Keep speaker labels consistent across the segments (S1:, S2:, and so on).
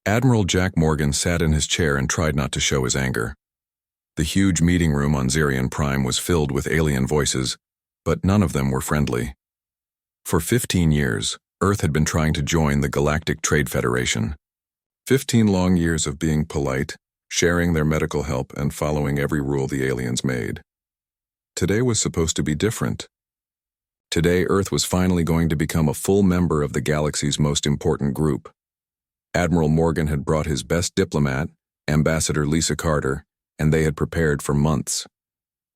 S1: Admiral Jack Morgan sat in his chair and tried not to show his anger. The huge meeting room on Zerion Prime was filled with alien voices, but none of them were friendly. For 15 years, Earth had been trying to join the Galactic Trade Federation. 15 long years of being polite, sharing their medical help, and following every rule the aliens made. Today was supposed to be different. Today, Earth was finally going to become a full member of the galaxy's most important group. Admiral Morgan had brought his best diplomat, Ambassador Lisa Carter, and they had prepared for months.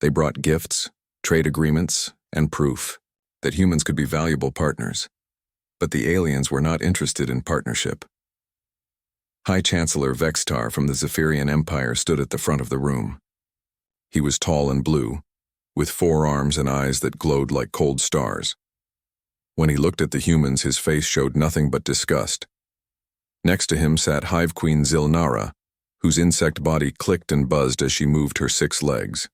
S1: They brought gifts, trade agreements, and proof that humans could be valuable partners. But the aliens were not interested in partnership. High Chancellor Vextar from the Zephyrian Empire stood at the front of the room. He was tall and blue, with 4 arms and eyes that glowed like cold stars. When he looked at the humans, his face showed nothing but disgust. Next to him sat Hive Queen Zilnara, whose insect body clicked and buzzed as she moved her 6 legs.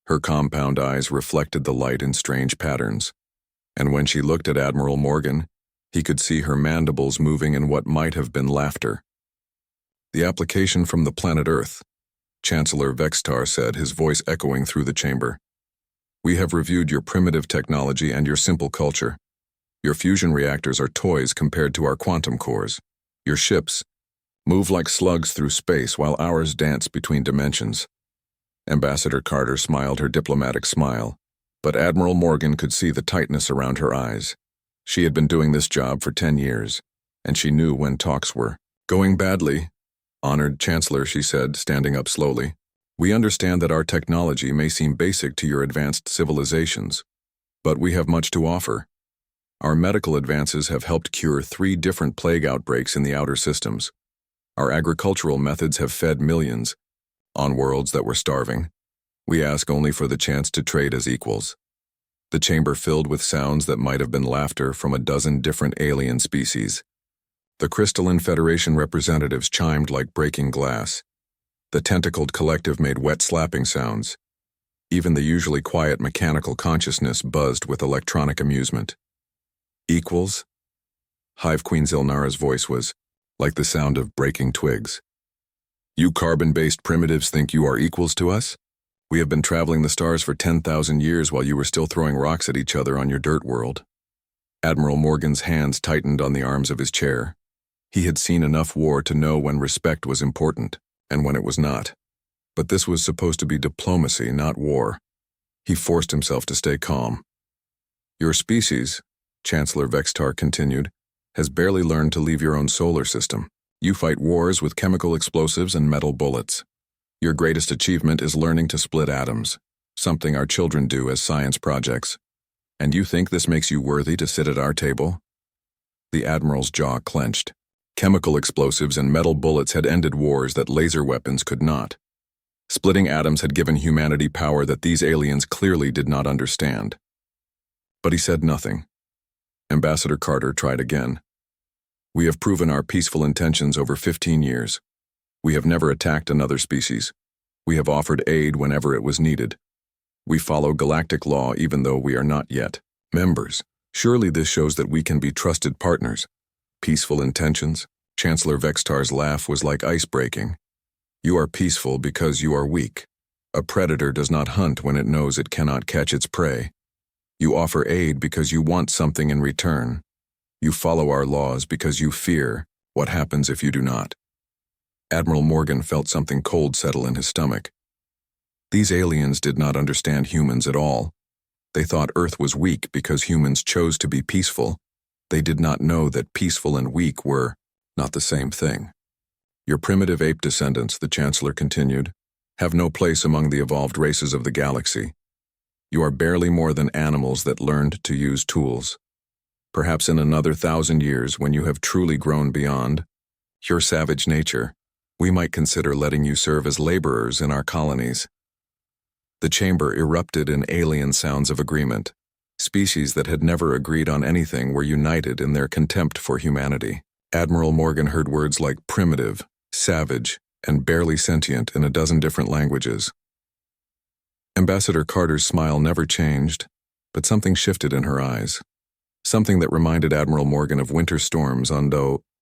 S1: Her compound eyes reflected the light in strange patterns, and when she looked at Admiral Morgan, he could see her mandibles moving in what might have been laughter. "The application from the planet Earth," Chancellor Vextar said, his voice echoing through the chamber. "We have reviewed your primitive technology and your simple culture. Your fusion reactors are toys compared to our quantum cores. Your ships move like slugs through space while ours dance between dimensions." Ambassador Carter smiled her diplomatic smile, but Admiral Morgan could see the tightness around her eyes. She had been doing this job for 10 years, and she knew when talks were going badly. "Honored Chancellor," she said, standing up slowly, "we understand that our technology may seem basic to your advanced civilizations, but we have much to offer. Our medical advances have helped cure 3 different plague outbreaks in the outer systems. Our agricultural methods have fed millions on worlds that were starving. We ask only for the chance to trade as equals." The chamber filled with sounds that might have been laughter from a dozen different alien species. The Crystalline Federation representatives chimed like breaking glass. The tentacled collective made wet slapping sounds. Even the usually quiet mechanical consciousness buzzed with electronic amusement. "Equals?" Hive Queen Zilnara's voice was like the sound of breaking twigs. "You carbon-based primitives think you are equals to us? We have been traveling the stars for 10,000 years while you were still throwing rocks at each other on your dirt world." Admiral Morgan's hands tightened on the arms of his chair. He had seen enough war to know when respect was important and when it was not. But this was supposed to be diplomacy, not war. He forced himself to stay calm. "Your species," Chancellor Vextar continued, "has barely learned to leave your own solar system. You fight wars with chemical explosives and metal bullets. Your greatest achievement is learning to split atoms, something our children do as science projects. And you think this makes you worthy to sit at our table?" The Admiral's jaw clenched. Chemical explosives and metal bullets had ended wars that laser weapons could not. Splitting atoms had given humanity power that these aliens clearly did not understand. But he said nothing. Ambassador Carter tried again. "We have proven our peaceful intentions over 15 years. We have never attacked another species. We have offered aid whenever it was needed. We follow galactic law even though we are not yet members. Surely this shows that we can be trusted partners." "Peaceful intentions?" Chancellor Vextar's laugh was like ice breaking. "You are peaceful because you are weak. A predator does not hunt when it knows it cannot catch its prey. You offer aid because you want something in return. You follow our laws because you fear what happens if you do not." Admiral Morgan felt something cold settle in his stomach. These aliens did not understand humans at all. They thought Earth was weak because humans chose to be peaceful. They did not know that peaceful and weak were not the same thing. "Your primitive ape descendants," the Chancellor continued, "have no place among the evolved races of the galaxy. You are barely more than animals that learned to use tools. Perhaps in another 1,000 years, when you have truly grown beyond your savage nature, we might consider letting you serve as laborers in our colonies." The chamber erupted in alien sounds of agreement. Species that had never agreed on anything were united in their contempt for humanity. Admiral Morgan heard words like primitive, savage, and barely sentient in a dozen different languages. Ambassador Carter's smile never changed, but something shifted in her eyes. Something that reminded Admiral Morgan of winter storms on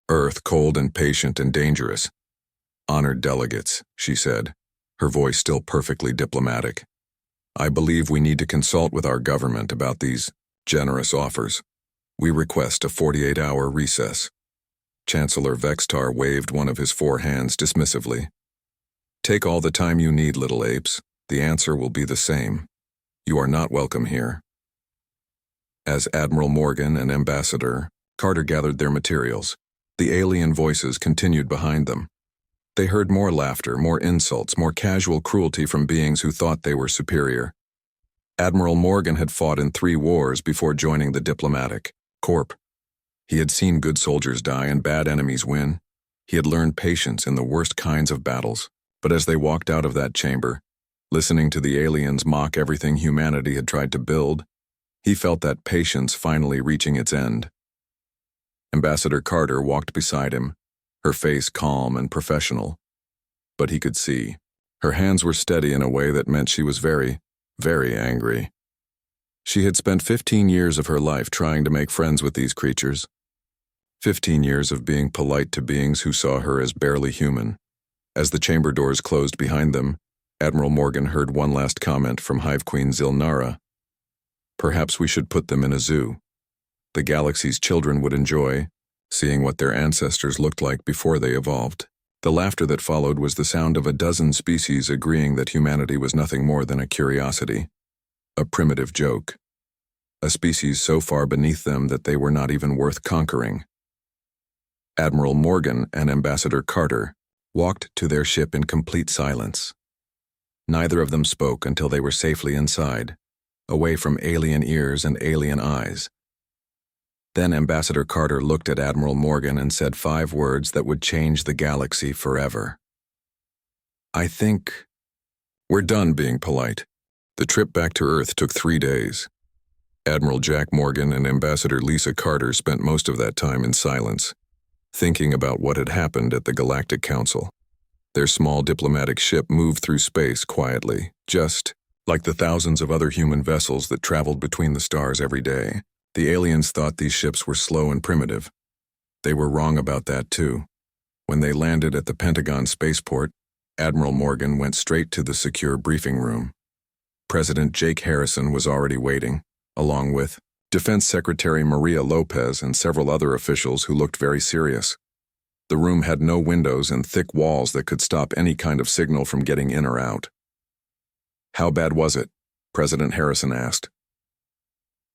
S1: Earth, cold and patient and dangerous. Honored delegates, she said, her voice still perfectly diplomatic. I believe we need to consult with our government about these generous offers. We request a 48-hour recess. Chancellor Vextar waved one of his 4 hands dismissively. Take all the time you need, little apes. The answer will be the same. You are not welcome here. As Admiral Morgan and Ambassador Carter gathered their materials, the alien voices continued behind them. They heard more laughter, more insults, more casual cruelty from beings who thought they were superior. Admiral Morgan had fought in 3 wars before joining the diplomatic corps. He had seen good soldiers die and bad enemies win. He had learned patience in the worst kinds of battles. But as they walked out of that chamber, listening to the aliens mock everything humanity had tried to build, he felt that patience finally reaching its end. Ambassador Carter walked beside him, her face calm and professional. But he could see. Her hands were steady in a way that meant she was very, very angry. She had spent 15 years of her life trying to make friends with these creatures. 15 years of being polite to beings who saw her as barely human. As the chamber doors closed behind them, Admiral Morgan heard one last comment from Hive Queen Zilnara. Perhaps we should put them in a zoo. The galaxy's children would enjoy seeing what their ancestors looked like before they evolved. The laughter that followed was the sound of a dozen species agreeing that humanity was nothing more than a curiosity, a primitive joke, a species so far beneath them that they were not even worth conquering. Admiral Morgan and Ambassador Carter walked to their ship in complete silence. Neither of them spoke until they were safely inside, away from alien ears and alien eyes. Then Ambassador Carter looked at Admiral Morgan and said 5 words that would change the galaxy forever. I think we're done being polite. The trip back to Earth took 3 days. Admiral Jack Morgan and Ambassador Lisa Carter spent most of that time in silence, thinking about what had happened at the Galactic Council. Their small diplomatic ship moved through space quietly, just like the thousands of other human vessels that traveled between the stars every day. The aliens thought these ships were slow and primitive. They were wrong about that too. When they landed at the Pentagon spaceport, Admiral Morgan went straight to the secure briefing room. President Jake Harrison was already waiting, along with Defense Secretary Maria Lopez and several other officials who looked very serious. The room had no windows and thick walls that could stop any kind of signal from getting in or out. How bad was it? President Harrison asked.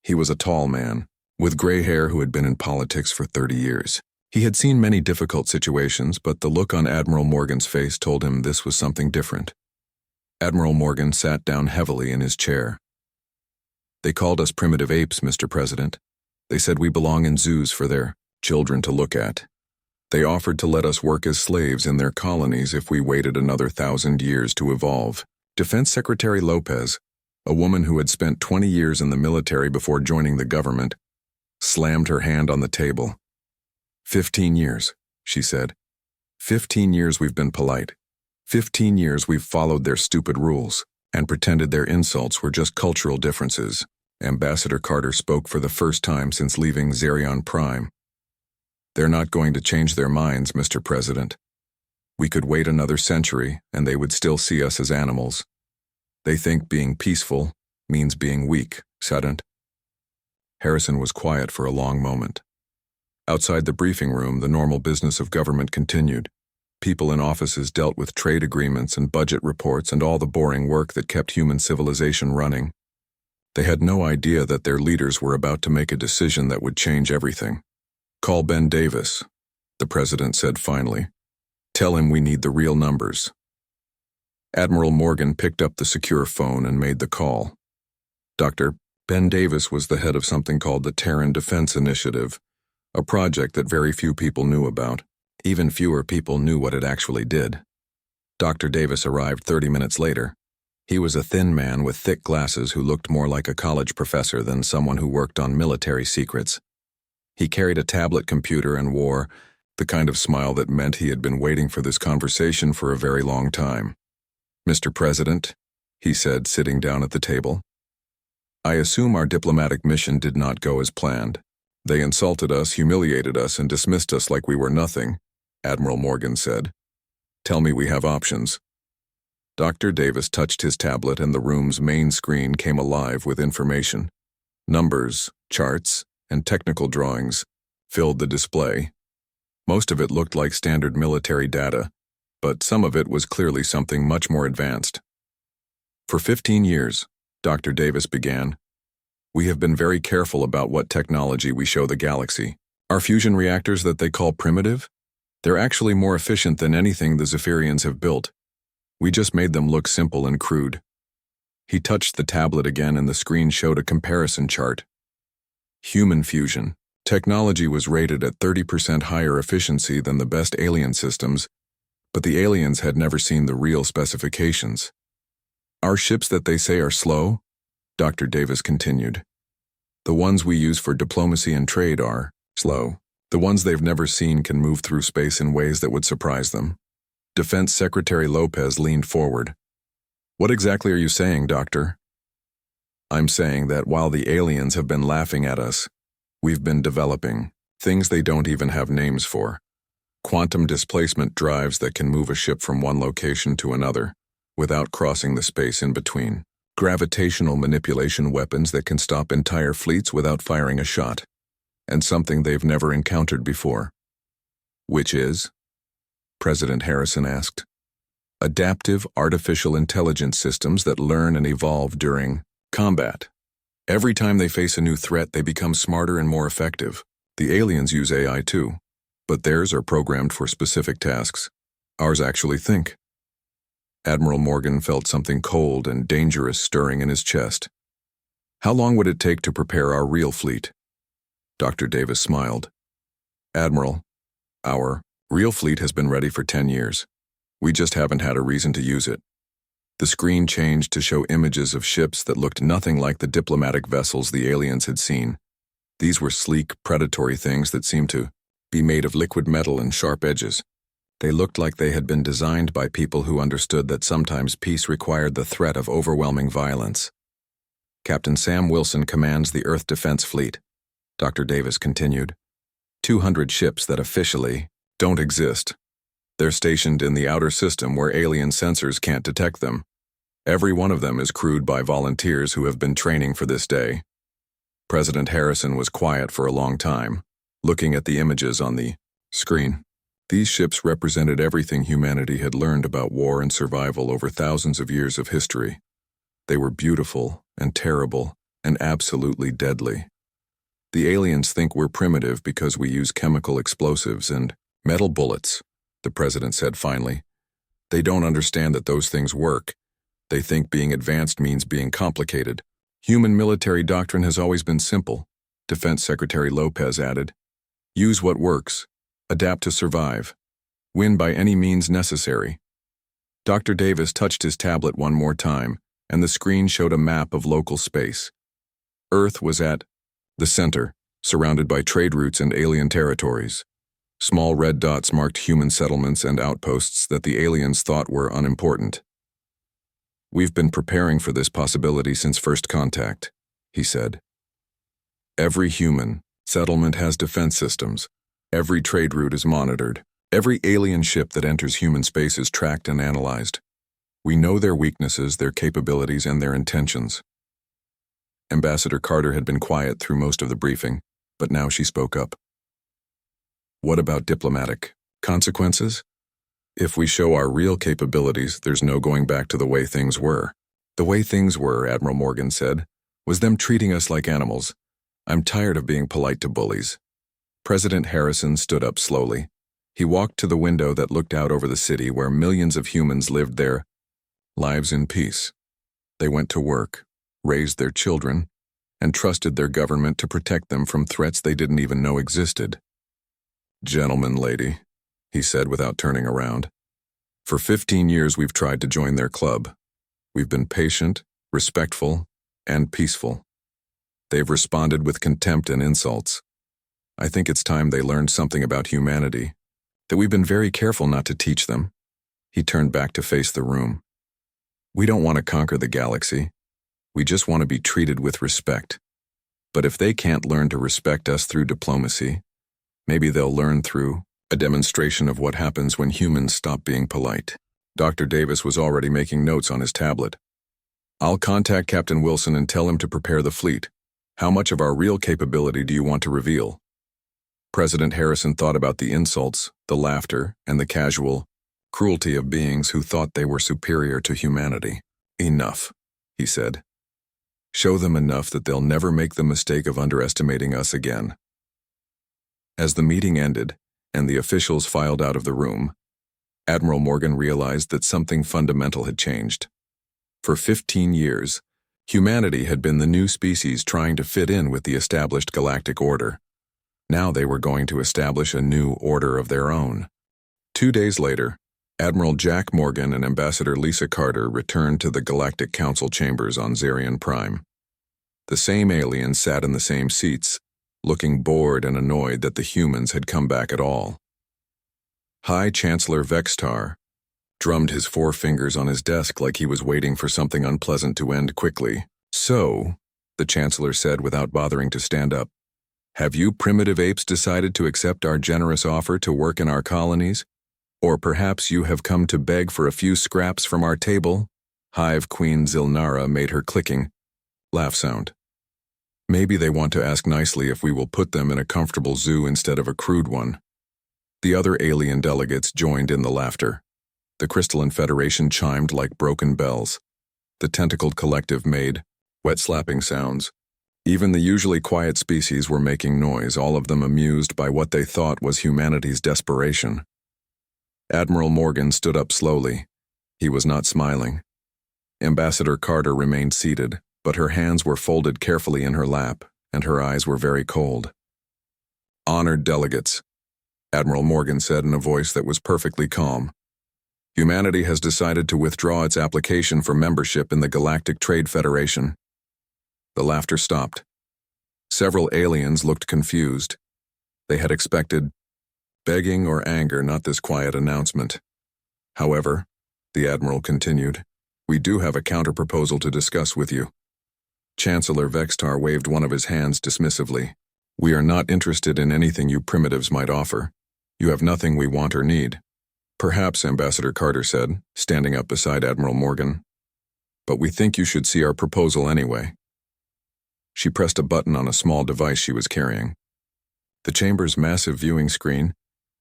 S1: He was a tall man, with gray hair who had been in politics for 30 years. He had seen many difficult situations, but the look on Admiral Morgan's face told him this was something different. Admiral Morgan sat down heavily in his chair. They called us primitive apes, Mr. President. They said we belong in zoos for their children to look at. They offered to let us work as slaves in their colonies if we waited another 1,000 years to evolve. Defense Secretary Lopez, a woman who had spent 20 years in the military before joining the government, slammed her hand on the table. 15 years, she said. 15 years we've been polite. 15 years we've followed their stupid rules and pretended their insults were just cultural differences. Ambassador Carter spoke for the first time since leaving Zerion Prime. They're not going to change their minds, Mr. President. We could wait another century and they would still see us as animals. They think being peaceful means being weak, sadn't? Harrison was quiet for a long moment. Outside the briefing room, the normal business of government continued. People in offices dealt with trade agreements and budget reports and all the boring work that kept human civilization running. They had no idea that their leaders were about to make a decision that would change everything. Call Ben Davis, the president said finally. Tell him we need the real numbers. Admiral Morgan picked up the secure phone and made the call. Dr. Ben Davis was the head of something called the Terran Defense Initiative, a project that very few people knew about. Even fewer people knew what it actually did. Dr. Davis arrived 30 minutes later. He was a thin man with thick glasses who looked more like a college professor than someone who worked on military secrets. He carried a tablet computer and wore the kind of smile that meant he had been waiting for this conversation for a very long time. Mr. President, he said, sitting down at the table, I assume our diplomatic mission did not go as planned. They insulted us, humiliated us, and dismissed us like we were nothing, Admiral Morgan said. Tell me we have options. Dr. Davis touched his tablet and the room's main screen came alive with information. Numbers, charts, and technical drawings filled the display. Most of it looked like standard military data, but some of it was clearly something much more advanced. For 15 years, Dr. Davis began, we have been very careful about what technology we show the galaxy. Our fusion reactors that they call primitive? They're actually more efficient than anything the Zephyrians have built. We just made them look simple and crude. He touched the tablet again and the screen showed a comparison chart. Human fusion. Technology was rated at 30% higher efficiency than the best alien systems, but the aliens had never seen the real specifications. Our ships that they say are slow? Dr. Davis continued. The ones we use for diplomacy and trade are slow. The ones they've never seen can move through space in ways that would surprise them. Defense Secretary Lopez leaned forward. What exactly are you saying, Doctor? I'm saying that while the aliens have been laughing at us, we've been developing things they don't even have names for. Quantum displacement drives that can move a ship from one location to another without crossing the space in between. Gravitational manipulation weapons that can stop entire fleets without firing a shot. And something they've never encountered before. Which is? President Harrison asked. Adaptive artificial intelligence systems that learn and evolve during combat. Every time they face a new threat, they become smarter and more effective. The aliens use AI too, but theirs are programmed for specific tasks. Ours actually think. Admiral Morgan felt something cold and dangerous stirring in his chest. How long would it take to prepare our real fleet? Dr. Davis smiled. Admiral, our real fleet has been ready for 10 years. We just haven't had a reason to use it. The screen changed to show images of ships that looked nothing like the diplomatic vessels the aliens had seen. These were sleek, predatory things that seemed to be made of liquid metal and sharp edges. They looked like they had been designed by people who understood that sometimes peace required the threat of overwhelming violence. Captain Sam Wilson commands the Earth Defense Fleet, Dr. Davis continued. 200 ships that officially don't exist. They're stationed in the outer system where alien sensors can't detect them. Every one of them is crewed by volunteers who have been training for this day. President Harrison was quiet for a long time, looking at the images on the screen. These ships represented everything humanity had learned about war and survival over thousands of years of history. They were beautiful and terrible and absolutely deadly. The aliens think we're primitive because we use chemical explosives and metal bullets, the president said finally. They don't understand that those things work. They think being advanced means being complicated. Human military doctrine has always been simple, Defense Secretary Lopez added. Use what works. Adapt to survive. Win by any means necessary. Dr. Davis touched his tablet one more time, and the screen showed a map of local space. Earth was at the center, surrounded by trade routes and alien territories. Small red dots marked human settlements and outposts that the aliens thought were unimportant. We've been preparing for this possibility since first contact, he said. Every human settlement has defense systems. Every trade route is monitored. Every alien ship that enters human space is tracked and analyzed. We know their weaknesses, their capabilities, and their intentions. Ambassador Carter had been quiet through most of the briefing, but now she spoke up. What about diplomatic consequences? If we show our real capabilities, there's no going back to the way things were. The way things were, Admiral Morgan said, was them treating us like animals. I'm tired of being polite to bullies. President Harrison stood up slowly. He walked to the window that looked out over the city where millions of humans lived their lives in peace. They went to work, raised their children, and trusted their government to protect them from threats they didn't even know existed. Gentlemen, lady, he said without turning around. For 15 years we've tried to join their club. We've been patient, respectful, and peaceful. They've responded with contempt and insults. I think it's time they learned something about humanity, that we've been very careful not to teach them. He turned back to face the room. We don't want to conquer the galaxy. We just want to be treated with respect. But if they can't learn to respect us through diplomacy, maybe they'll learn through a demonstration of what happens when humans stop being polite. Dr. Davis was already making notes on his tablet. I'll contact Captain Wilson and tell him to prepare the fleet. How much of our real capability do you want to reveal? President Harrison thought about the insults, the laughter, and the casual cruelty of beings who thought they were superior to humanity. Enough, he said. Show them enough that they'll never make the mistake of underestimating us again. As the meeting ended, and the officials filed out of the room, Admiral Morgan realized that something fundamental had changed. For 15 years, humanity had been the new species trying to fit in with the established galactic order. Now they were going to establish a new order of their own. 2 days later, Admiral Jack Morgan and Ambassador Lisa Carter returned to the Galactic Council chambers on Zarian Prime. The same aliens sat in the same seats, looking bored and annoyed that the humans had come back at all. High Chancellor Vextar drummed his forefingers on his desk like he was waiting for something unpleasant to end quickly. So, the Chancellor said without bothering to stand up, have you primitive apes decided to accept our generous offer to work in our colonies? Or perhaps you have come to beg for a few scraps from our table? Hive Queen Zilnara made her clicking laugh sound. Maybe they want to ask nicely if we will put them in a comfortable zoo instead of a crude one. The other alien delegates joined in the laughter. The Crystalline Federation chimed like broken bells. The Tentacled Collective made wet-slapping sounds. Even the usually quiet species were making noise, all of them amused by what they thought was humanity's desperation. Admiral Morgan stood up slowly. He was not smiling. Ambassador Carter remained seated, but her hands were folded carefully in her lap, and her eyes were very cold. Honored delegates, Admiral Morgan said in a voice that was perfectly calm. Humanity has decided to withdraw its application for membership in the Galactic Trade Federation. The laughter stopped. Several aliens looked confused. They had expected begging or anger, not this quiet announcement. However, the Admiral continued, we do have a counter-proposal to discuss with you. Chancellor Vextar waved one of his hands dismissively. We are not interested in anything you primitives might offer. You have nothing we want or need. Perhaps, Ambassador Carter said, standing up beside Admiral Morgan. But we think you should see our proposal anyway. She pressed a button on a small device she was carrying. The chamber's massive viewing screen,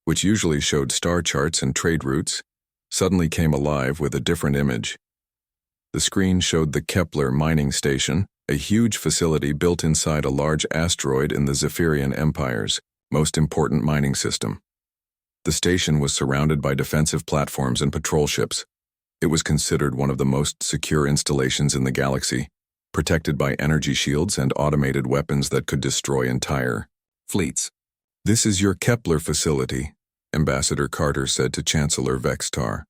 S1: which usually showed star charts and trade routes, suddenly came alive with a different image. The screen showed the Kepler mining station, a huge facility built inside a large asteroid in the Zephyrian Empire's most important mining system. The station was surrounded by defensive platforms and patrol ships. It was considered one of the most secure installations in the galaxy, protected by energy shields and automated weapons that could destroy entire fleets. This is your Kepler facility, Ambassador Carter said to Chancellor Vextar.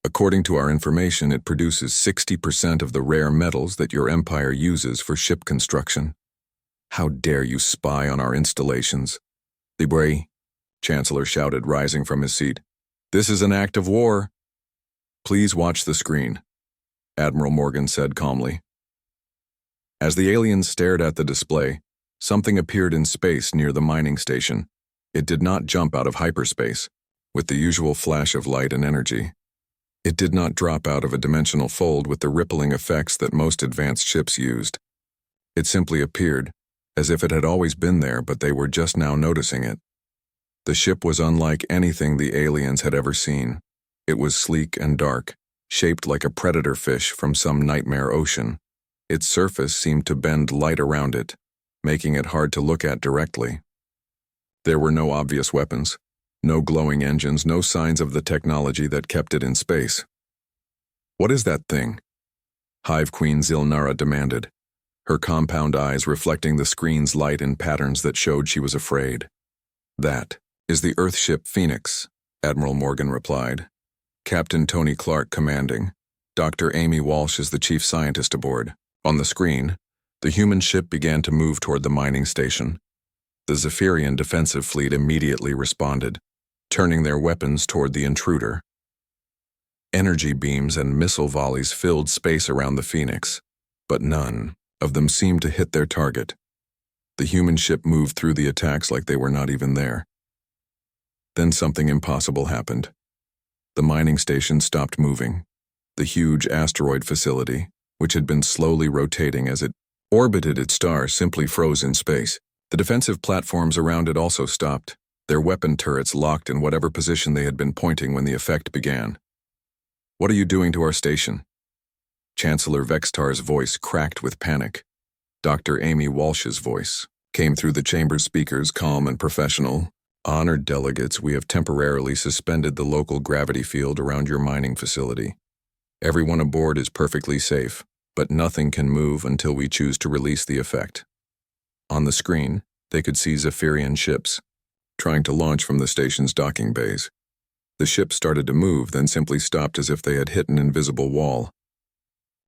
S1: According to our information, it produces 60% of the rare metals that your empire uses for ship construction. How dare you spy on our installations? Libre, Chancellor shouted, rising from his seat. This is an act of war. Please watch the screen, Admiral Morgan said calmly. As the aliens stared at the display, something appeared in space near the mining station. It did not jump out of hyperspace, with the usual flash of light and energy. It did not drop out of a dimensional fold with the rippling effects that most advanced ships used. It simply appeared, as if it had always been there, but they were just now noticing it. The ship was unlike anything the aliens had ever seen. It was sleek and dark, shaped like a predator fish from some nightmare ocean. Its surface seemed to bend light around it, making it hard to look at directly. There were no obvious weapons, no glowing engines, no signs of the technology that kept it in space. What is that thing? Hive Queen Zilnara demanded, her compound eyes reflecting the screen's light in patterns that showed she was afraid. That is the Earthship Phoenix, Admiral Morgan replied. Captain Tony Clark commanding. Dr. Amy Walsh is the chief scientist aboard. On the screen, the human ship began to move toward the mining station. The Zephyrian defensive fleet immediately responded, turning their weapons toward the intruder. Energy beams and missile volleys filled space around the Phoenix, but none of them seemed to hit their target. The human ship moved through the attacks like they were not even there. Then something impossible happened. The mining station stopped moving. The huge asteroid facility, which had been slowly rotating as it orbited its star, simply froze in space. The defensive platforms around it also stopped, their weapon turrets locked in whatever position they had been pointing when the effect began. "What are you doing to our station?" Chancellor Vextar's voice cracked with panic. Dr. Amy Walsh's voice came through the chamber's speakers, calm and professional. "Honored delegates, we have temporarily suspended the local gravity field around your mining facility. Everyone aboard is perfectly safe, but nothing can move until we choose to release the effect." On the screen, they could see Zephyrian ships trying to launch from the station's docking bays. The ships started to move, then simply stopped as if they had hit an invisible wall.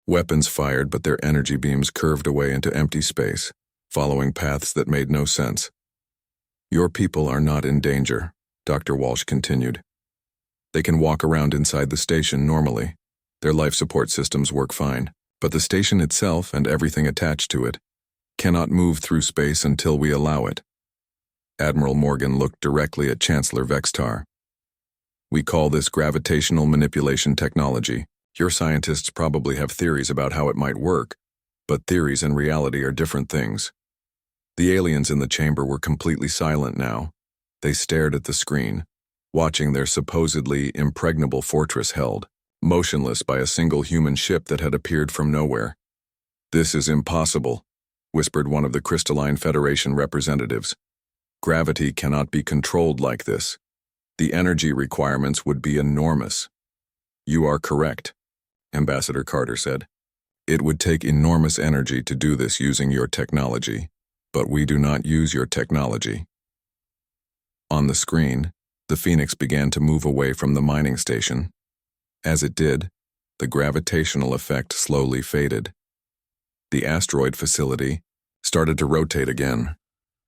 S1: Weapons fired, but their energy beams curved away into empty space, following paths that made no sense. "Your people are not in danger," Dr. Walsh continued. "They can walk around inside the station normally. Their life support systems work fine, but the station itself and everything attached to it cannot move through space until we allow it." Admiral Morgan looked directly at Chancellor Vextar. "We call this gravitational manipulation technology. Your scientists probably have theories about how it might work, but theories and reality are different things." The aliens in the chamber were completely silent now. They stared at the screen, watching their supposedly impregnable fortress held, motionless by a single human ship that had appeared from nowhere. "This is impossible," whispered one of the Crystalline Federation representatives. "Gravity cannot be controlled like this. The energy requirements would be enormous." "You are correct," Ambassador Carter said. "It would take enormous energy to do this using your technology, but we do not use your technology." On the screen, the Phoenix began to move away from the mining station. As it did, the gravitational effect slowly faded. The asteroid facility started to rotate again.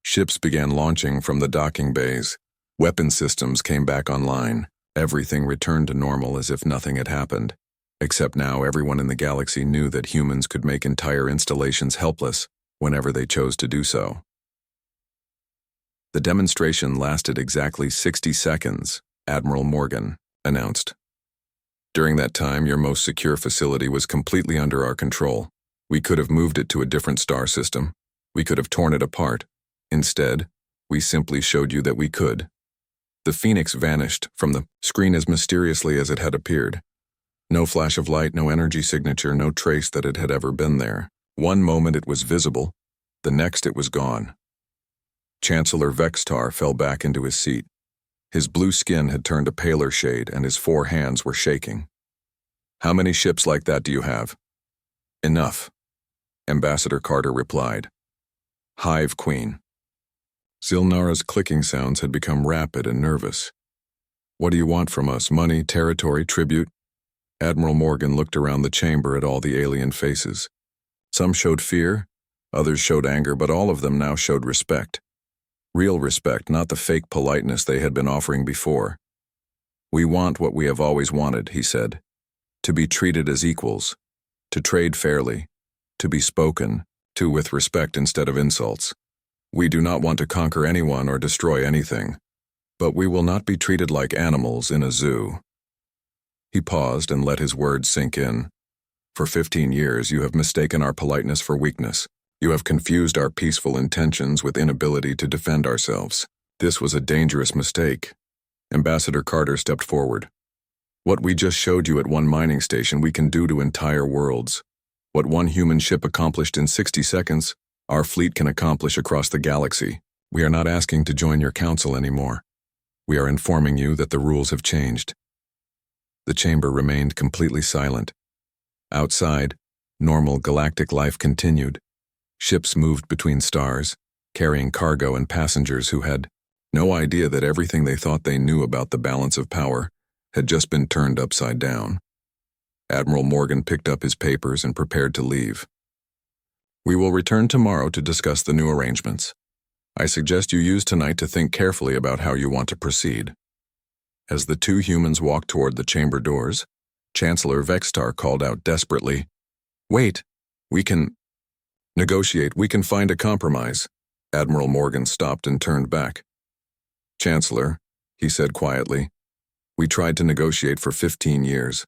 S1: Ships began launching from the docking bays. Weapon systems came back online. Everything returned to normal as if nothing had happened. Except now everyone in the galaxy knew that humans could make entire installations helpless whenever they chose to do so. The demonstration lasted exactly 60 seconds, Admiral Morgan announced. "During that time, your most secure facility was completely under our control. We could have moved it to a different star system. We could have torn it apart. Instead, we simply showed you that we could." The Phoenix vanished from the screen as mysteriously as it had appeared. No flash of light, no energy signature, no trace that it had ever been there. One moment it was visible, the next it was gone. Chancellor Vextar fell back into his seat. His blue skin had turned a paler shade and his 4 hands were shaking. "How many ships like that do you have?" "Enough," Ambassador Carter replied. "Hive Queen." Zilnara's clicking sounds had become rapid and nervous. "What do you want from us? Money, territory, tribute?" Admiral Morgan looked around the chamber at all the alien faces. Some showed fear, others showed anger, but all of them now showed respect. Real respect, not the fake politeness they had been offering before. "We want what we have always wanted," he said. "To be treated as equals, to trade fairly, to be spoken to with respect instead of insults. We do not want to conquer anyone or destroy anything, but we will not be treated like animals in a zoo." He paused and let his words sink in. "For 15 years you have mistaken our politeness for weakness. You have confused our peaceful intentions with inability to defend ourselves. This was a dangerous mistake." Ambassador Carter stepped forward. "What we just showed you at one mining station we can do to entire worlds. What one human ship accomplished in 60 seconds, our fleet can accomplish across the galaxy. We are not asking to join your council anymore. We are informing you that the rules have changed." The chamber remained completely silent. Outside, normal galactic life continued. Ships moved between stars, carrying cargo and passengers who had no idea that everything they thought they knew about the balance of power had just been turned upside down. Admiral Morgan picked up his papers and prepared to leave. "We will return tomorrow to discuss the new arrangements. I suggest you use tonight to think carefully about how you want to proceed." As the 2 humans walked toward the chamber doors, Chancellor Vextar called out desperately, "Wait, we can negotiate, we can find a compromise." Admiral Morgan stopped and turned back. "Chancellor," he said quietly, "we tried to negotiate for 15 years.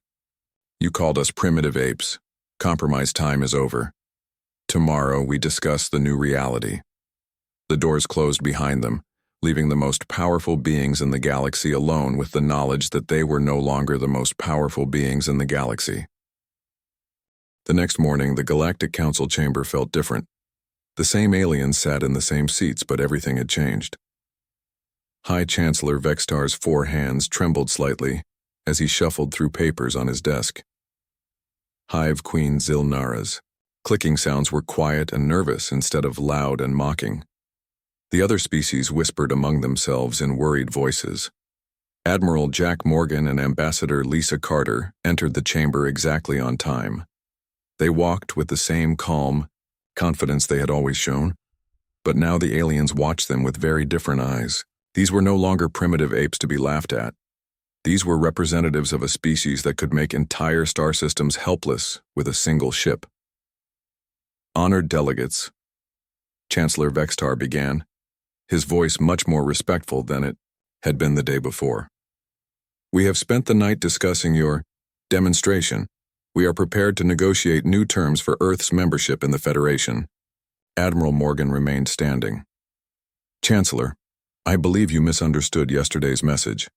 S1: You called us primitive apes. Compromise time is over. Tomorrow we discuss the new reality." The doors closed behind them, leaving the most powerful beings in the galaxy alone with the knowledge that they were no longer the most powerful beings in the galaxy. The next morning, the Galactic Council chamber felt different. The same aliens sat in the same seats, but everything had changed. High Chancellor Vextar's 4 hands trembled slightly as he shuffled through papers on his desk. Hive Queen Zilnara's clicking sounds were quiet and nervous instead of loud and mocking. The other species whispered among themselves in worried voices. Admiral Jack Morgan and Ambassador Lisa Carter entered the chamber exactly on time. They walked with the same calm confidence they had always shown, but now the aliens watched them with very different eyes. These were no longer primitive apes to be laughed at. These were representatives of a species that could make entire star systems helpless with a single ship. "Honored delegates," Chancellor Vextar began, his voice much more respectful than it had been the day before. "We have spent the night discussing your demonstration. We are prepared to negotiate new terms for Earth's membership in the Federation." Admiral Morgan remained standing. "Chancellor, I believe you misunderstood yesterday's message.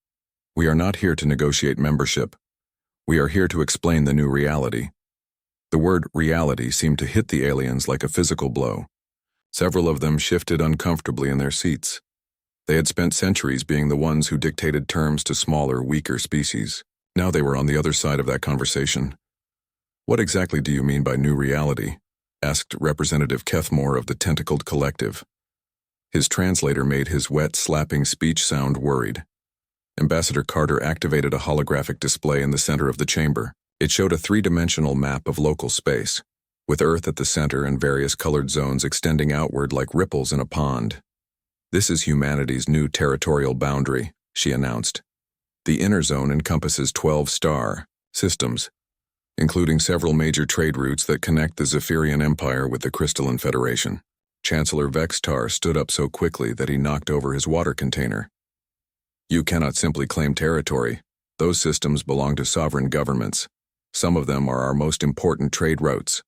S1: We are not here to negotiate membership. We are here to explain the new reality." The word reality seemed to hit the aliens like a physical blow. Several of them shifted uncomfortably in their seats. They had spent centuries being the ones who dictated terms to smaller, weaker species. Now they were on the other side of that conversation. "What exactly do you mean by new reality?" asked Representative Kethmore of the Tentacled Collective. His translator made his wet, slapping speech sound worried. Ambassador Carter activated a holographic display in the center of the chamber. It showed a 3-dimensional map of local space, with Earth at the center and various colored zones extending outward like ripples in a pond. "This is humanity's new territorial boundary," she announced. "The inner zone encompasses 12 star systems, including several major trade routes that connect the Zephyrian Empire with the Crystalline Federation." Chancellor Vextar stood up so quickly that he knocked over his water container. "You cannot simply claim territory. Those systems belong to sovereign governments. Some of them are our most important trade routes."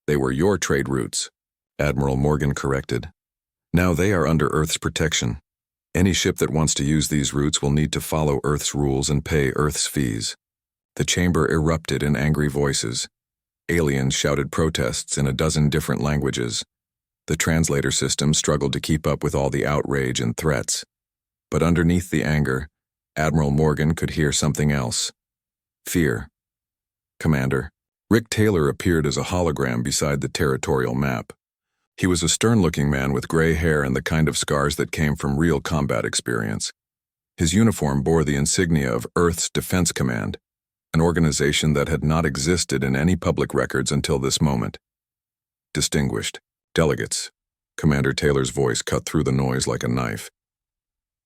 S1: "They were your trade routes," Admiral Morgan corrected. "Now they are under Earth's protection. Any ship that wants to use these routes will need to follow Earth's rules and pay Earth's fees." The chamber erupted in angry voices. Aliens shouted protests in a dozen different languages. The translator system struggled to keep up with all the outrage and threats. But underneath the anger, Admiral Morgan could hear something else. Fear. "Commander." Rick Taylor appeared as a hologram beside the territorial map. He was a stern-looking man with gray hair and the kind of scars that came from real combat experience. His uniform bore the insignia of Earth's Defense Command, an organization that had not existed in any public records until this moment. "Distinguished delegates," Commander Taylor's voice cut through the noise like a knife.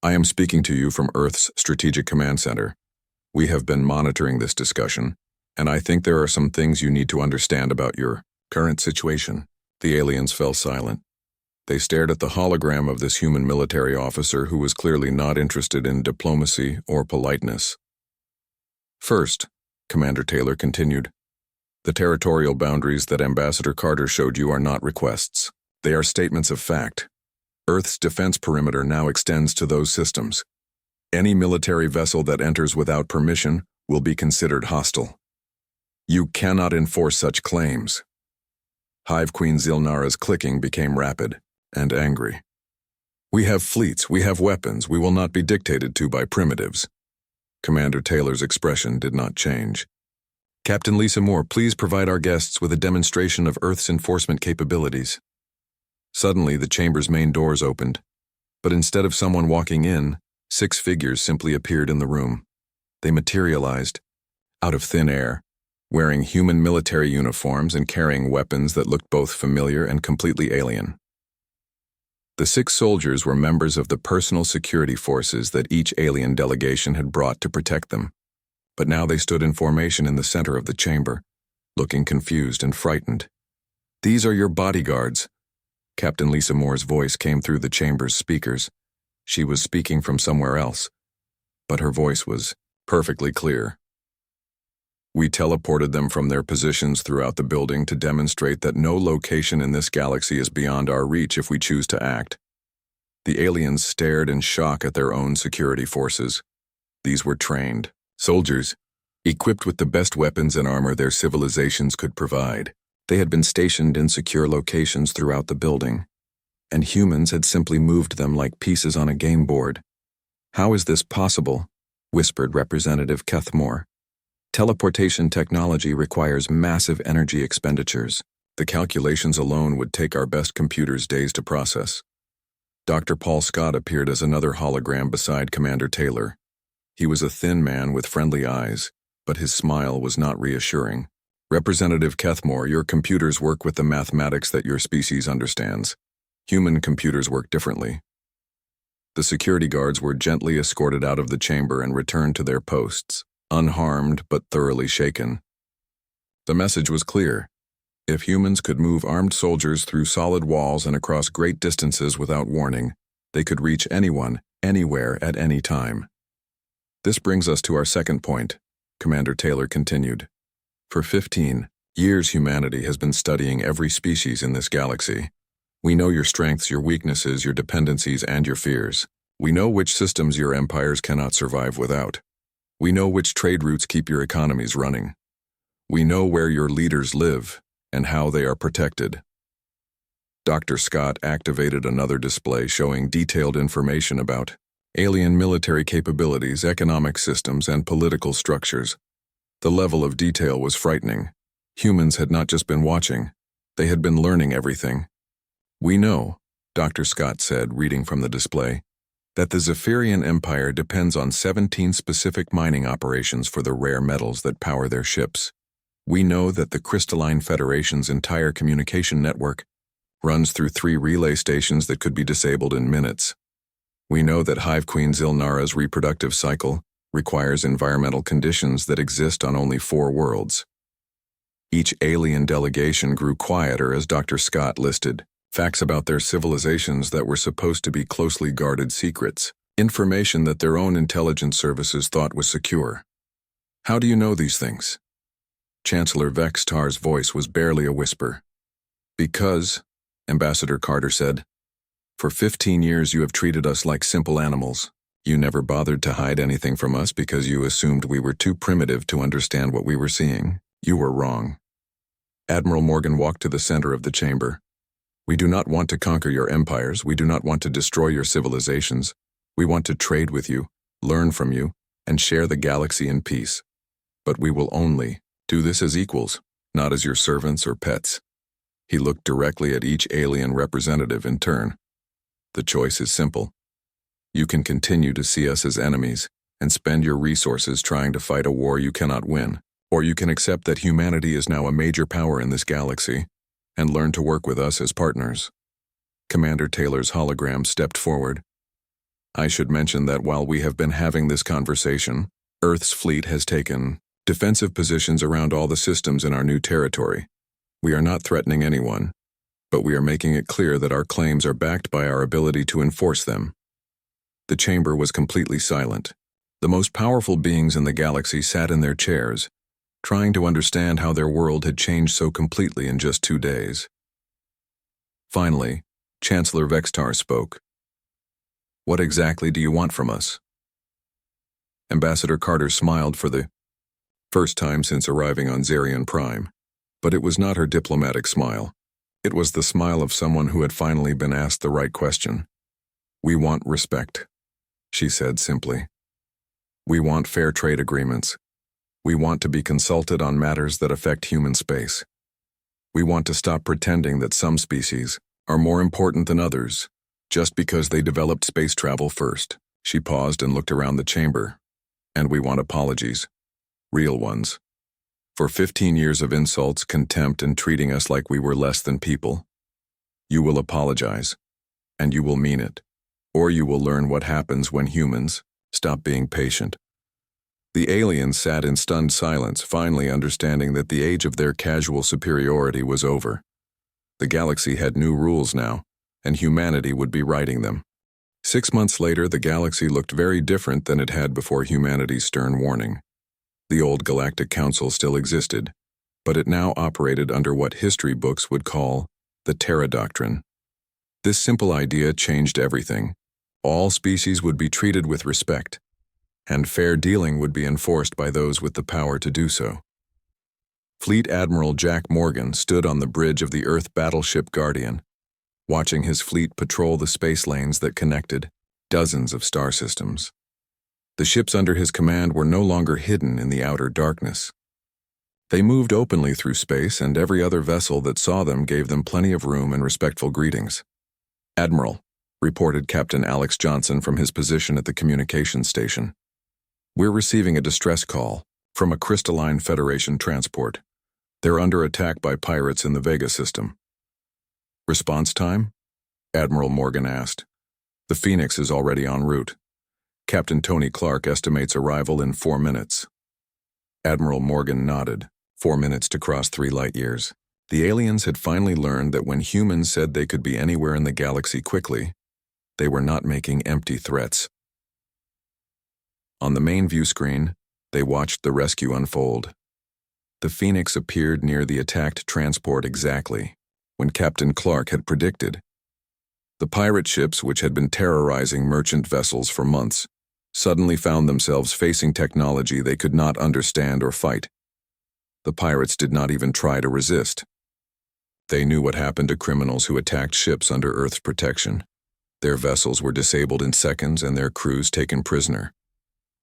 S1: "I am speaking to you from Earth's Strategic Command Center. We have been monitoring this discussion, and I think there are some things you need to understand about your current situation." The aliens fell silent. They stared at the hologram of this human military officer who was clearly not interested in diplomacy or politeness. "First," Commander Taylor continued, "the territorial boundaries that Ambassador Carter showed you are not requests. They are statements of fact. Earth's defense perimeter now extends to those systems. Any military vessel that enters without permission will be considered hostile. You cannot enforce such claims." Hive Queen Zilnara's clicking became rapid and angry. "We have fleets, we have weapons, we will not be dictated to by primitives." Commander Taylor's expression did not change. "Captain Lisa Moore, please provide our guests with a demonstration of Earth's enforcement capabilities." Suddenly, the chamber's main doors opened, but instead of someone walking in, 6 figures simply appeared in the room. They materialized, out of thin air, wearing human military uniforms and carrying weapons that looked both familiar and completely alien. The 6 soldiers were members of the personal security forces that each alien delegation had brought to protect them, but now they stood in formation in the center of the chamber, looking confused and frightened. "These are your bodyguards," Captain Lisa Moore's voice came through the chamber's speakers. She was speaking from somewhere else, but her voice was perfectly clear. We teleported them from their positions throughout the building to demonstrate that no location in this galaxy is beyond our reach if we choose to act. The aliens stared in shock at their own security forces. These were trained soldiers, equipped with the best weapons and armor their civilizations could provide. They had been stationed in secure locations throughout the building, and humans had simply moved them like pieces on a game board. "How is this possible?" whispered Representative Kethmore. "Teleportation technology requires massive energy expenditures. The calculations alone would take our best computers days to process." Dr. Paul Scott appeared as another hologram beside Commander Taylor. He was a thin man with friendly eyes, but his smile was not reassuring. "Representative Kethmore, your computers work with the mathematics that your species understands. Human computers work differently." The security guards were gently escorted out of the chamber and returned to their posts, unharmed but thoroughly shaken. The message was clear. If humans could move armed soldiers through solid walls and across great distances without warning, they could reach anyone, anywhere, at any time. "This brings us to our second point," Commander Taylor continued. "For 15 years, humanity has been studying every species in this galaxy. We know your strengths, your weaknesses, your dependencies, and your fears. We know which systems your empires cannot survive without. We know which trade routes keep your economies running. We know where your leaders live and how they are protected." Dr. Scott activated another display showing detailed information about alien military capabilities, economic systems, and political structures. The level of detail was frightening. Humans had not just been watching, they had been learning everything. "We know," Dr. Scott said, reading from the display, "that the Zephyrian Empire depends on 17 specific mining operations for the rare metals that power their ships. We know that the Crystalline Federation's entire communication network runs through 3 relay stations that could be disabled in minutes. We know that Hive Queen Zilnara's reproductive cycle requires environmental conditions that exist on only 4 worlds." Each alien delegation grew quieter as Dr. Scott listed facts about their civilizations that were supposed to be closely guarded secrets, information that their own intelligence services thought was secure. "How do you know these things?" Chancellor Vextar's voice was barely a whisper. "Because," Ambassador Carter said, "for 15 years you have treated us like simple animals. You never bothered to hide anything from us because you assumed we were too primitive to understand what we were seeing. You were wrong." Admiral Morgan walked to the center of the chamber. "We do not want to conquer your empires. We do not want to destroy your civilizations. We want to trade with you, learn from you, and share the galaxy in peace. But we will only do this as equals, not as your servants or pets." He looked directly at each alien representative in turn. "The choice is simple. You can continue to see us as enemies and spend your resources trying to fight a war you cannot win, or you can accept that humanity is now a major power in this galaxy and learn to work with us as partners." Commander Taylor's hologram stepped forward. "I should mention that while we have been having this conversation, Earth's fleet has taken defensive positions around all the systems in our new territory. We are not threatening anyone, but we are making it clear that our claims are backed by our ability to enforce them." The chamber was completely silent. The most powerful beings in the galaxy sat in their chairs, trying to understand how their world had changed so completely in just 2 days. Finally, Chancellor Vextar spoke. "What exactly do you want from us?" Ambassador Carter smiled for the first time since arriving on Zarian Prime, but it was not her diplomatic smile. It was the smile of someone who had finally been asked the right question. "We want respect," she said simply. "We want fair trade agreements. We want to be consulted on matters that affect human space. We want to stop pretending that some species are more important than others just because they developed space travel first." She paused and looked around the chamber. "And we want apologies. Real ones. For 15 years of insults, contempt, and treating us like we were less than people. You will apologize, and you will mean it, or you will learn what happens when humans stop being patient." The aliens sat in stunned silence, finally understanding that the age of their casual superiority was over. The galaxy had new rules now, and humanity would be writing them. 6 months later, the galaxy looked very different than it had before humanity's stern warning. The old Galactic Council still existed, but it now operated under what history books would call the Terra Doctrine. This simple idea changed everything. All species would be treated with respect, and fair dealing would be enforced by those with the power to do so. Fleet Admiral Jack Morgan stood on the bridge of the Earth battleship Guardian, watching his fleet patrol the space lanes that connected dozens of star systems. The ships under his command were no longer hidden in the outer darkness. They moved openly through space, and every other vessel that saw them gave them plenty of room and respectful greetings. "Admiral," reported Captain Alex Johnson from his position at the communications station. "We're receiving a distress call from a Crystalline Federation transport. They're under attack by pirates in the Vega system." "Response time?" Admiral Morgan asked. "The Phoenix is already en route. Captain Tony Clark estimates arrival in 4 minutes." Admiral Morgan nodded. 4 minutes to cross 3 light years. The aliens had finally learned that when humans said they could be anywhere in the galaxy quickly, they were not making empty threats. On the main view screen, they watched the rescue unfold. The Phoenix appeared near the attacked transport exactly when Captain Clark had predicted. The pirate ships, which had been terrorizing merchant vessels for months, suddenly found themselves facing technology they could not understand or fight. The pirates did not even try to resist. They knew what happened to criminals who attacked ships under Earth's protection. Their vessels were disabled in seconds and their crews taken prisoner.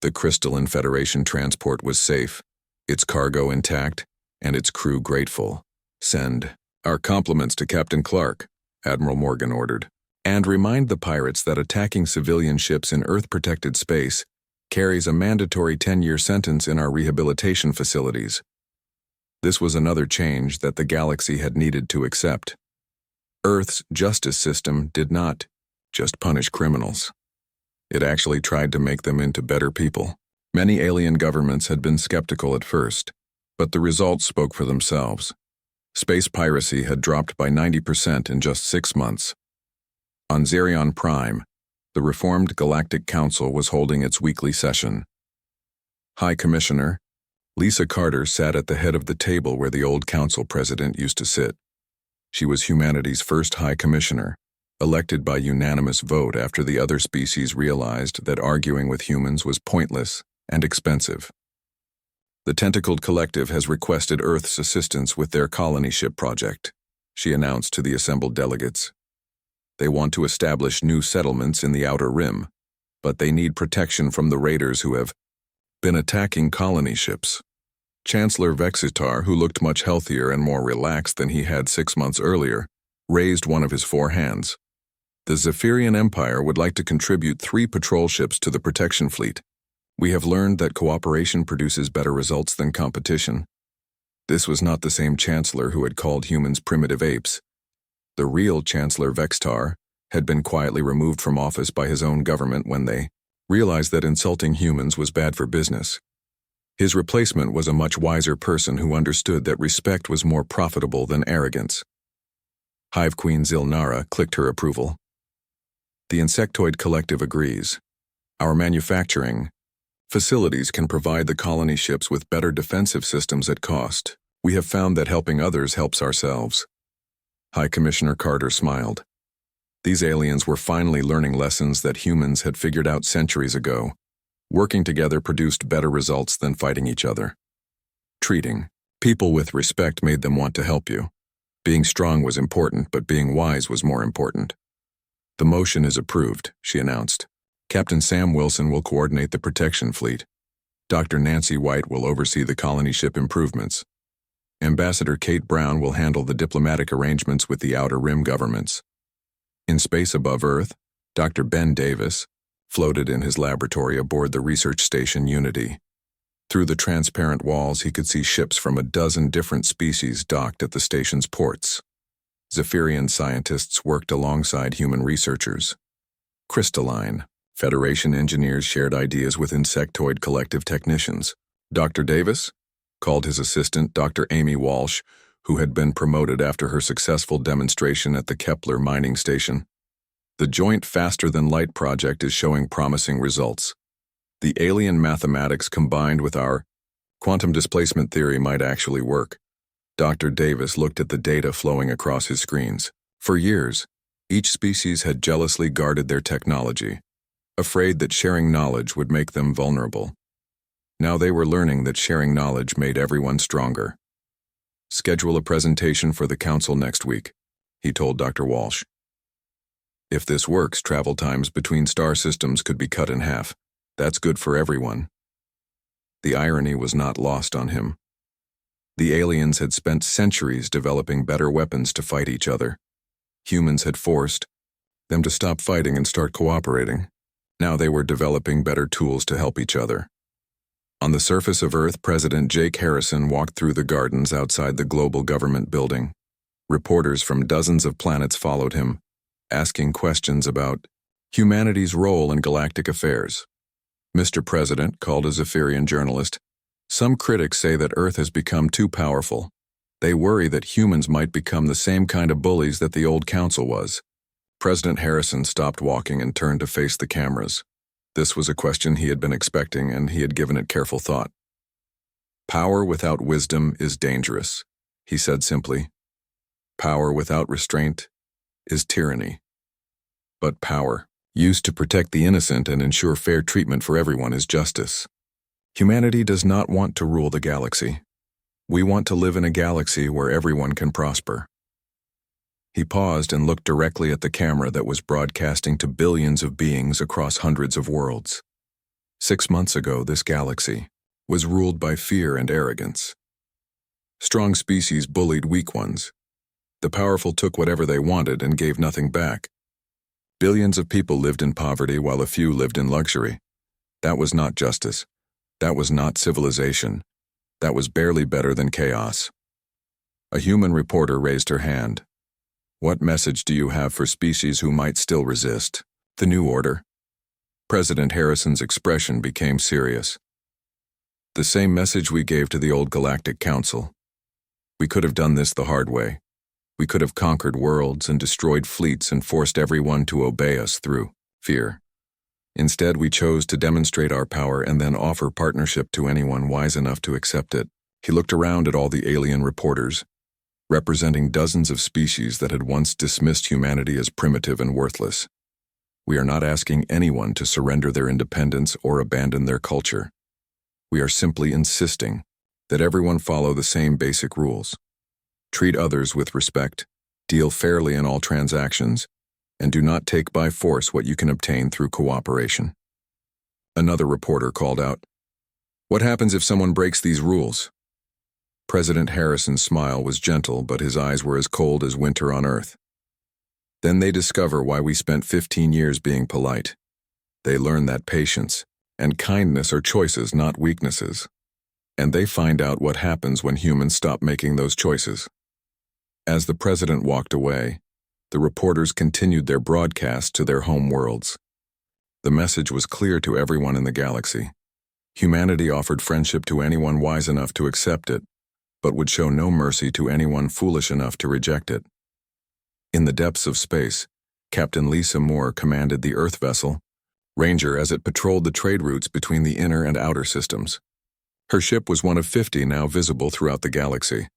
S1: The Crystalline Federation transport was safe, its cargo intact, and its crew grateful. "Send our compliments to Captain Clark," Admiral Morgan ordered, "and remind the pirates that attacking civilian ships in Earth-protected space carries a mandatory 10-year sentence in our rehabilitation facilities." This was another change that the galaxy had needed to accept. Earth's justice system did not just punish criminals. It actually tried to make them into better people. Many alien governments had been skeptical at first, but the results spoke for themselves. Space piracy had dropped by 90% in just 6 months. On Zerion Prime, the reformed Galactic Council was holding its weekly session. High Commissioner Lisa Carter sat at the head of the table where the old council president used to sit. She was humanity's first High Commissioner, elected by unanimous vote after the other species realized that arguing with humans was pointless and expensive. "The Tentacled Collective has requested Earth's assistance with their colony ship project," she announced to the assembled delegates. "They want to establish new settlements in the Outer Rim, but they need protection from the raiders who have been attacking colony ships." Chancellor Vexitar, who looked much healthier and more relaxed than he had 6 months earlier, raised one of his 4 hands. "The Zephyrian Empire would like to contribute 3 patrol ships to the protection fleet. We have learned that cooperation produces better results than competition." This was not the same chancellor who had called humans primitive apes. The real Chancellor Vexitar had been quietly removed from office by his own government when they realized that insulting humans was bad for business. His replacement was a much wiser person who understood that respect was more profitable than arrogance. Hive Queen Zilnara clicked her approval. "The Insectoid Collective agrees. Our manufacturing facilities can provide the colony ships with better defensive systems at cost. We have found that helping others helps ourselves." High Commissioner Carter smiled. These aliens were finally learning lessons that humans had figured out centuries ago. Working together produced better results than fighting each other. Treating people with respect made them want to help you. Being strong was important, but being wise was more important. "The motion is approved," she announced. "Captain Sam Wilson will coordinate the protection fleet. Dr. Nancy White will oversee the colony ship improvements. Ambassador Kate Brown will handle the diplomatic arrangements with the Outer Rim governments." In space above Earth, Dr. Ben Davis floated in his laboratory aboard the research station Unity. Through the transparent walls, he could see ships from a dozen different species docked at the station's ports. Zephyrian scientists worked alongside human researchers. Crystalline Federation engineers shared ideas with Insectoid Collective technicians. "Dr. Davis?" called his assistant, Dr. Amy Walsh, who had been promoted after her successful demonstration at the Kepler mining station. The joint faster-than-light project is showing promising results. The alien mathematics combined with our quantum displacement theory might actually work. Dr. Davis looked at the data flowing across his screens. For years, each species had jealously guarded their technology, afraid that sharing knowledge would make them vulnerable. Now they were learning that sharing knowledge made everyone stronger. "Schedule a presentation for the council next week," he told Dr. Walsh. "If this works, travel times between star systems could be cut in half. That's good for everyone." The irony was not lost on him. The aliens had spent centuries developing better weapons to fight each other. Humans had forced them to stop fighting and start cooperating. Now they were developing better tools to help each other. On the surface of Earth, President Jake Harrison walked through the gardens outside the global government building. Reporters from dozens of planets followed him, asking questions about humanity's role in galactic affairs. "Mr. President," called a Zephyrian journalist, "some critics say that Earth has become too powerful. They worry that humans might become the same kind of bullies that the old council was." President Harrison stopped walking and turned to face the cameras. This was a question he had been expecting, and he had given it careful thought. "Power without wisdom is dangerous," he said simply. "Power without restraint is tyranny. But power, used to protect the innocent and ensure fair treatment for everyone, is justice. Humanity does not want to rule the galaxy. We want to live in a galaxy where everyone can prosper." He paused and looked directly at the camera that was broadcasting to billions of beings across hundreds of worlds. 6 months ago, this galaxy was ruled by fear and arrogance. Strong species bullied weak ones. The powerful took whatever they wanted and gave nothing back. Billions of people lived in poverty while a few lived in luxury. That was not justice. That was not civilization. That was barely better than chaos. A human reporter raised her hand. "What message do you have for species who might still resist the new order?" President Harrison's expression became serious. "The same message we gave to the old Galactic Council. We could have done this the hard way. We could have conquered worlds and destroyed fleets and forced everyone to obey us through fear. Instead, we chose to demonstrate our power and then offer partnership to anyone wise enough to accept it." He looked around at all the alien reporters, representing dozens of species that had once dismissed humanity as primitive and worthless. "We are not asking anyone to surrender their independence or abandon their culture. We are simply insisting that everyone follow the same basic rules. Treat others with respect, deal fairly in all transactions, and do not take by force what you can obtain through cooperation." Another reporter called out, "What happens if someone breaks these rules?" President Harrison's smile was gentle, but his eyes were as cold as winter on Earth. "Then they discover why we spent 15 years being polite. They learn that patience and kindness are choices, not weaknesses. And they find out what happens when humans stop making those choices." As the president walked away, the reporters continued their broadcast to their home worlds. The message was clear to everyone in the galaxy. Humanity offered friendship to anyone wise enough to accept it, but would show no mercy to anyone foolish enough to reject it. In the depths of space, Captain Lisa Moore commanded the Earth vessel, Ranger, as it patrolled the trade routes between the inner and outer systems. Her ship was one of 50 now visible throughout the galaxy,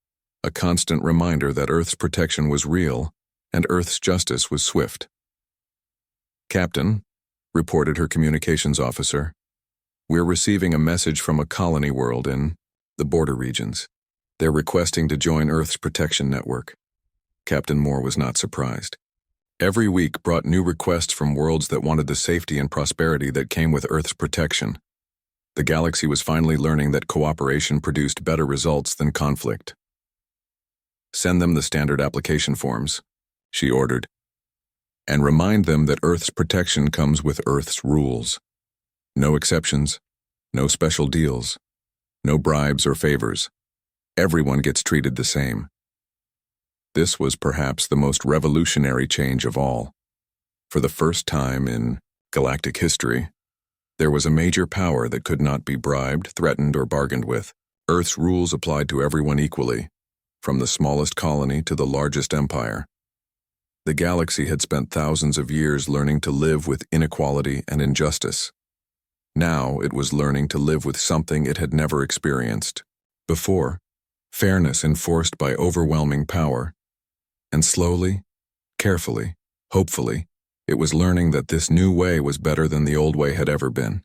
S1: a constant reminder that Earth's protection was real and Earth's justice was swift. "Captain," reported her communications officer, "we're receiving a message from a colony world in the border regions. They're requesting to join Earth's protection network." Captain Moore was not surprised. Every week brought new requests from worlds that wanted the safety and prosperity that came with Earth's protection. The galaxy was finally learning that cooperation produced better results than conflict. "Send them the standard application forms," she ordered, "and remind them that Earth's protection comes with Earth's rules. No exceptions, no special deals, no bribes or favors. Everyone gets treated the same." This was perhaps the most revolutionary change of all. For the first time in galactic history, there was a major power that could not be bribed, threatened, or bargained with. Earth's rules applied to everyone equally, from the smallest colony to the largest empire. The galaxy had spent thousands of years learning to live with inequality and injustice. Now it was learning to live with something it had never experienced before, fairness enforced by overwhelming power. And slowly, carefully, hopefully, it was learning that this new way was better than the old way had ever been.